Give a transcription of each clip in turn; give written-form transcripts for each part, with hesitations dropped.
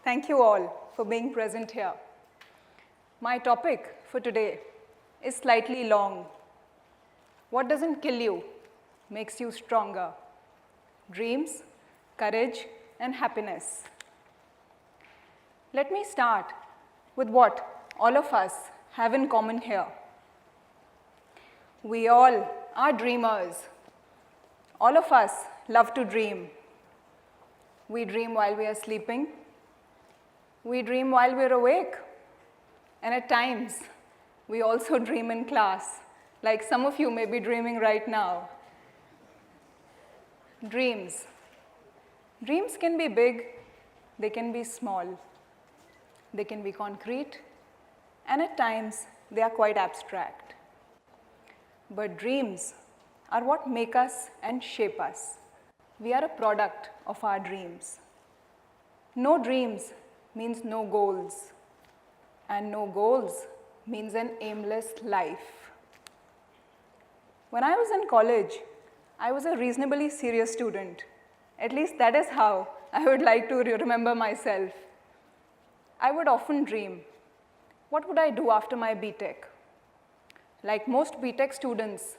Thank you all for being present here. My topic for today is slightly long. What doesn't kill you makes you stronger. Dreams, courage, and happiness. Let me start with what all of us have in common here. We all are dreamers. All of us love to dream. We dream while we are sleeping. We dream while we're awake. And at times, we also dream in class, like some of you may be dreaming right now. Dreams. Dreams can be big, they can be small, they can be concrete, and at times, they are quite abstract. But dreams are what make us and shape us. We are a product of our dreams. No dreams means no goals, and no goals means an aimless life. When I was in college, I was a reasonably serious student. At least that is how I would like to remember myself. I would often dream, what would I do after my B.Tech? Like most B.Tech students,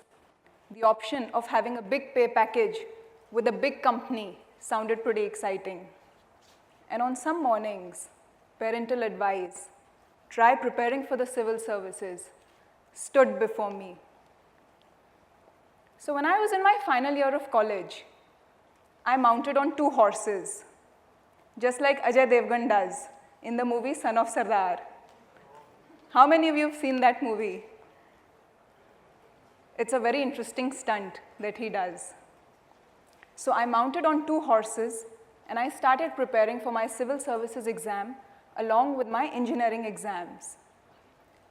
the option of having a big pay package with a big company sounded pretty exciting. And on some mornings, parental advice, try preparing for the civil services, stood before me. So when I was in my final year of college, I mounted on 2 horses, just like Ajay Devgan does in the movie Son of Sardar. How many of you have seen that movie? It's a very interesting stunt that he does. So I mounted on 2 horses and I started preparing for my civil services exam along with my engineering exams.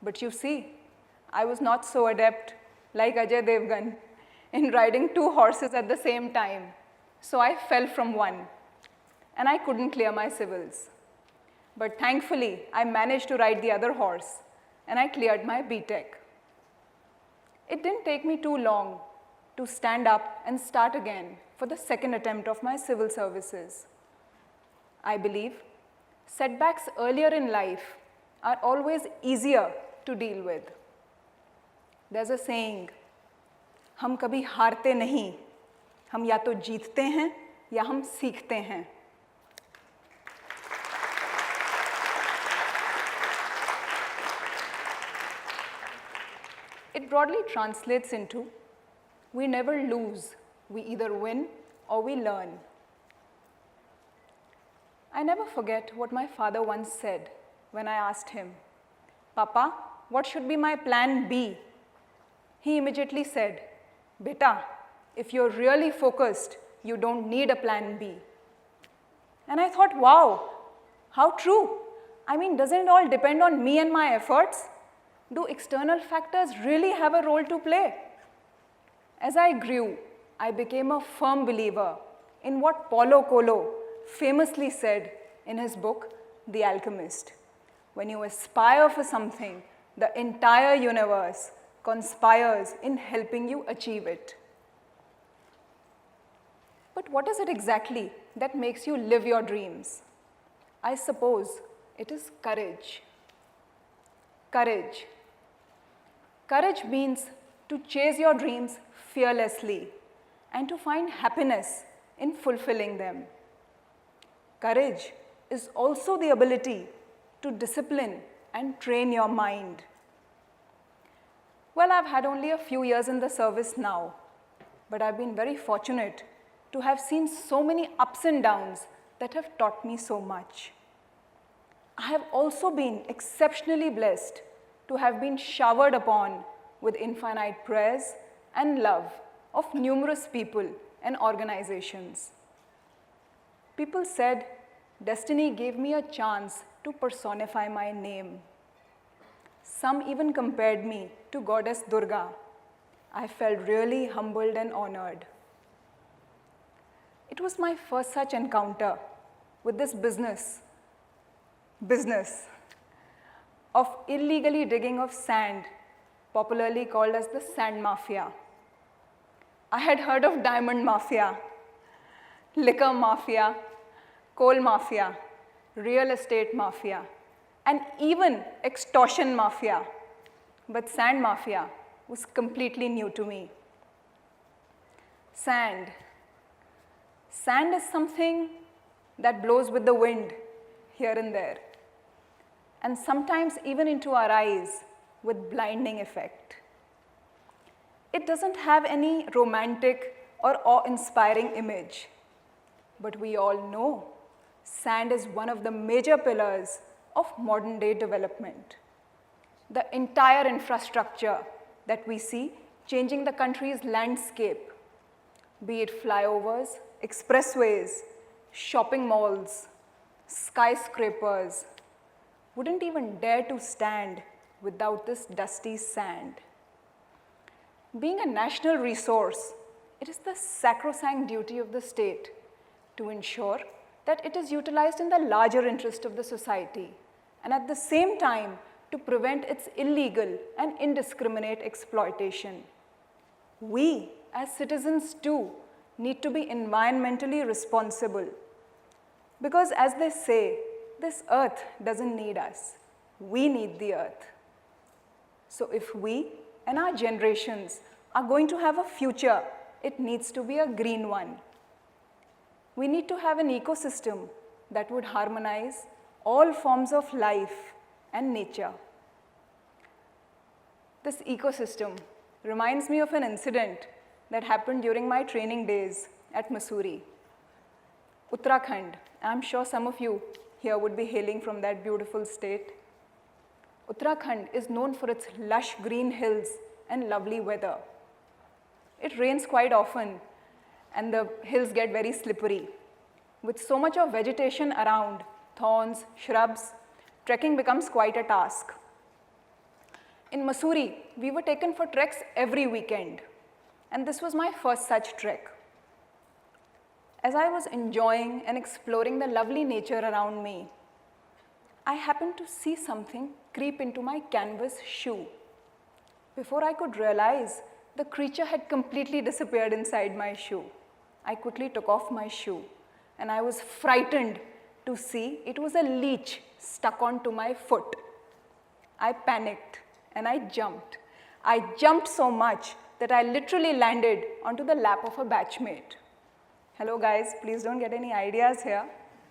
But you see, I was not so adept like Ajay Devgan in riding 2 horses at the same time. So I fell from one and I couldn't clear my civils. But thankfully, I managed to ride the other horse and I cleared my B.Tech. It didn't take me too long to stand up and start again for the second attempt of my civil services. I believe setbacks earlier in life are always easier to deal with. There's a saying, हम कभी हारते नहीं, हम या तो जीतते हैं या हम सीखते हैं. It broadly translates into, we never lose, we either win or we learn. I never forget what my father once said when I asked him, Papa, what should be my plan B? He immediately said, Beta, if you're really focused, you don't need a plan B. And I thought, wow, how true. I mean, doesn't it all depend on me and my efforts? Do external factors really have a role to play? As I grew, I became a firm believer in what Paulo Coelho famously said in his book, The Alchemist. When you aspire for something, the entire universe conspires in helping you achieve it. But what is it exactly that makes you live your dreams? I suppose it is courage. Courage. Courage means to chase your dreams fearlessly and to find happiness in fulfilling them. Courage is also the ability to discipline and train your mind. Well, I've had only a few years in the service now, but I've been very fortunate to have seen so many ups and downs that have taught me so much. I have also been exceptionally blessed to have been showered upon with infinite prayers and love of numerous people and organizations. People said, destiny gave me a chance to personify my name. Some even compared me to Goddess Durga. I felt really humbled and honored. It was my first such encounter with this business of illegally digging of sand, popularly called as the sand mafia. I had heard of diamond mafia, liquor mafia, coal mafia, real estate mafia, and even extortion mafia. But sand mafia was completely new to me. Sand. Sand is something that blows with the wind here and there, and sometimes even into our eyes with blinding effect. It doesn't have any romantic or awe-inspiring image, but we all know sand is one of the major pillars of modern day development. The entire infrastructure that we see changing the country's landscape, be it flyovers, expressways, shopping malls, skyscrapers, wouldn't even dare to stand without this dusty sand. Being a national resource, it is the sacrosanct duty of the state to ensure that it is utilized in the larger interest of the society, and at the same time to prevent its illegal and indiscriminate exploitation. We, as citizens too, need to be environmentally responsible, because as they say, this earth doesn't need us, we need the earth. So if we and our generations are going to have a future, it needs to be a green one. We need to have an ecosystem that would harmonize all forms of life and nature. This ecosystem reminds me of an incident that happened during my training days at Mussoorie. Uttarakhand, I'm sure some of you here would be hailing from that beautiful state. Uttarakhand is known for its lush green hills and lovely weather. It rains quite often and the hills get very slippery. With so much of vegetation around, thorns, shrubs, trekking becomes quite a task. In Mussoorie, we were taken for treks every weekend, and this was my first such trek. As I was enjoying and exploring the lovely nature around me, I happened to see something creep into my canvas shoe. Before I could realize, the creature had completely disappeared inside my shoe. I quickly took off my shoe, and I was frightened to see it was a leech stuck onto my foot. I panicked and I jumped. I jumped so much that I literally landed onto the lap of a batchmate. Hello guys, please don't get any ideas here.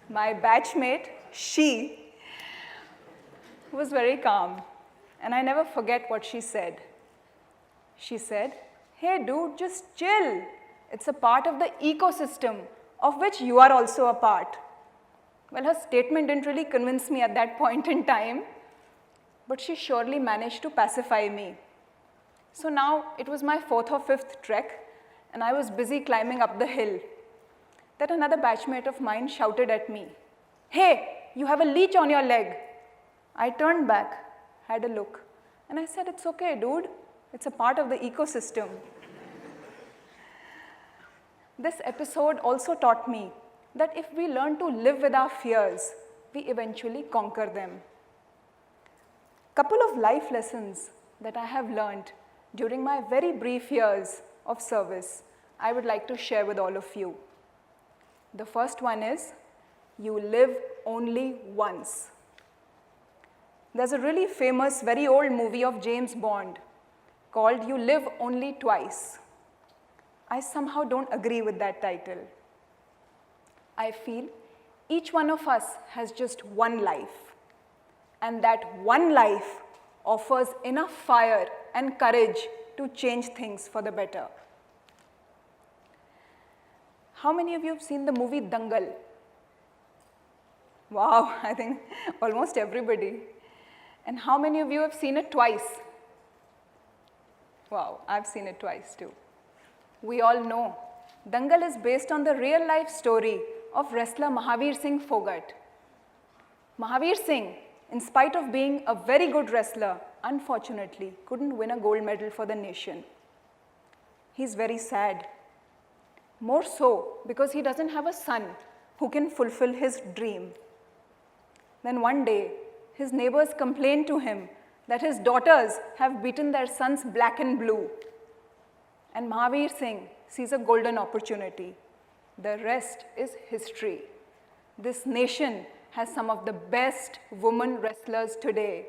My batchmate, she was very calm, and I never forget what she said. She said, "Hey dude, just chill. It's a part of the ecosystem of which you are also a part." Well, her statement didn't really convince me at that point in time, but she surely managed to pacify me. So now it was my 4th or 5th trek, and I was busy climbing up the hill, that another batchmate of mine shouted at me, "Hey, you have a leech on your leg." I turned back, had a look, and I said, "It's okay, dude. It's a part of the ecosystem." This episode also taught me that if we learn to live with our fears, we eventually conquer them. Couple of life lessons that I have learned during my very brief years of service, I would like to share with all of you. The first one is, you live only once. There's a really famous, very old movie of James Bond called You Live Only Twice. I somehow don't agree with that title. I feel each one of us has just one life, and that one life offers enough fire and courage to change things for the better. How many of you have seen the movie Dangal? Wow, I think almost everybody. And how many of you have seen it twice? Wow, I've seen it twice too. We all know Dangal is based on the real life story of wrestler Mahavir Singh Phogat. Mahavir Singh, in spite of being a very good wrestler, unfortunately couldn't win a gold medal for the nation. He's very sad. More so because he doesn't have a son who can fulfill his dream. Then one day, his neighbors complained to him that his daughters have beaten their sons black and blue. And Mahavir Singh sees a golden opportunity. The rest is history. This nation has some of the best women wrestlers today.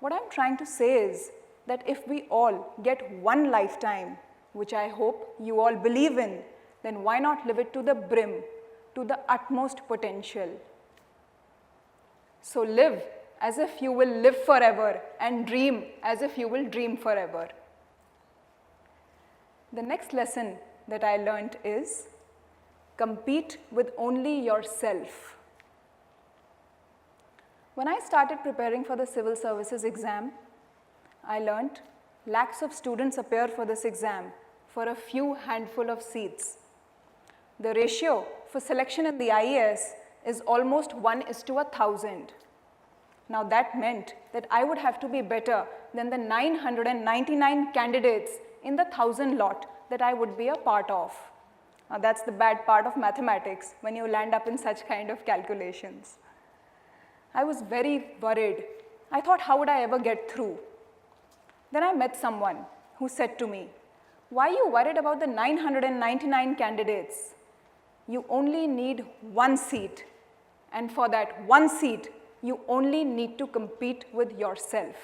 What I'm trying to say is that if we all get one lifetime, which I hope you all believe in, then why not live it to the brim, to the utmost potential? So live as if you will live forever and dream as if you will dream forever. The next lesson that I learned is compete with only yourself. When I started preparing for the civil services exam, I learned lakhs of students appear for this exam for a few handful of seats. The ratio for selection in the IAS is almost 1:1,000. Now that meant that I would have to be better than the 999 candidates in the 1,000 lot that I would be a part of. Now that's the bad part of mathematics when you land up in such kind of calculations. I was very worried. I thought, how would I ever get through? Then I met someone who said to me, why are you worried about the 999 candidates? You only need one seat, and for that one seat, you only need to compete with yourself.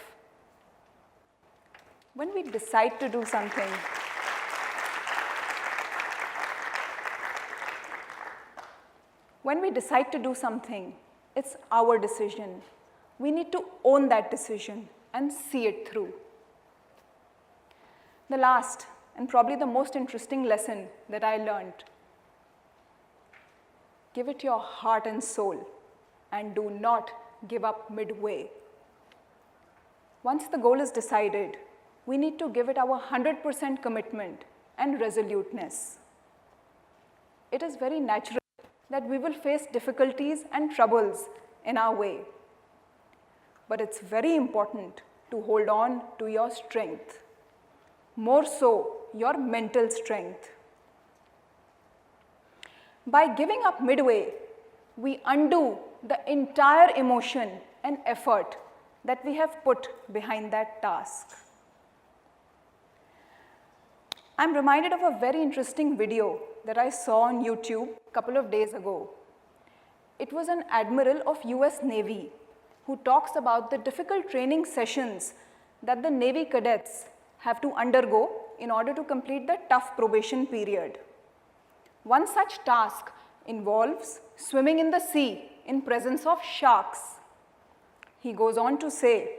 When we decide to do something, it's our decision. We need to own that decision and see it through. The last and probably the most interesting lesson that I learned: give it your heart and soul and do not give up midway. Once the goal is decided, we need to give it our 100% commitment and resoluteness. It is very natural that we will face difficulties and troubles in our way. But it's very important to hold on to your strength, more so your mental strength. By giving up midway, we undo the entire emotion and effort that we have put behind that task. I'm reminded of a very interesting video that I saw on YouTube a couple of days ago. It was an admiral of US Navy who talks about the difficult training sessions that the Navy cadets have to undergo in order to complete the tough probation period. One such task involves swimming in the sea in presence of sharks. He goes on to say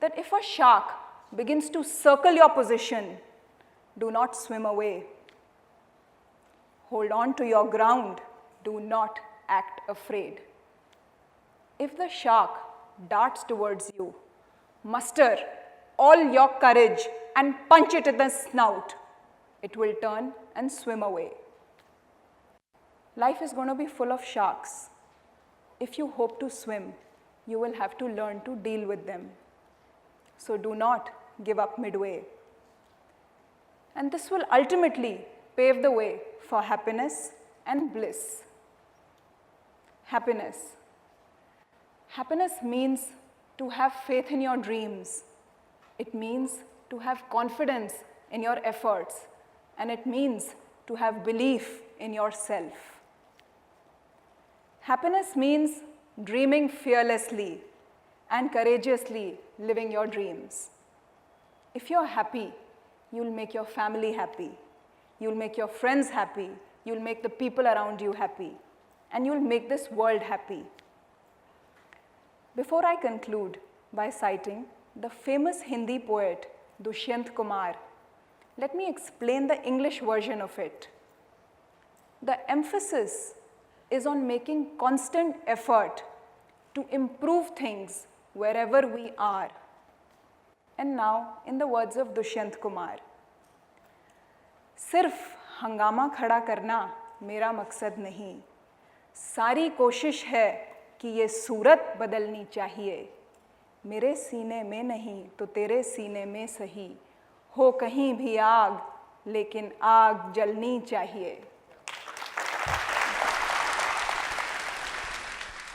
that if a shark begins to circle your position, do not swim away. Hold on to your ground. Do not act afraid. If the shark darts towards you, muster all your courage and punch it in the snout. It will turn and swim away. Life is going to be full of sharks. If you hope to swim, you will have to learn to deal with them. So do not give up midway. And this will ultimately pave the way for happiness and bliss. Happiness. Happiness means to have faith in your dreams. It means to have confidence in your efforts. And it means to have belief in yourself. Happiness means dreaming fearlessly and courageously living your dreams. If you're happy, you'll make your family happy. You'll make your friends happy. You'll make the people around you happy. And you'll make this world happy. Before I conclude by citing the famous Hindi poet Dushyant Kumar, let me explain the English version of it. The emphasis is on making constant effort to improve things wherever we are. And now, in the words of Dushyant Kumar, सिर्फ हंगामा खड़ा करना मेरा मकसद नहीं, सारी कोशिश है कि ये सूरत बदलनी चाहिए, मेरे सीने में नहीं तो तेरे सीने में सही, हो कहीं भी आग लेकिन आग जलनी चाहिए.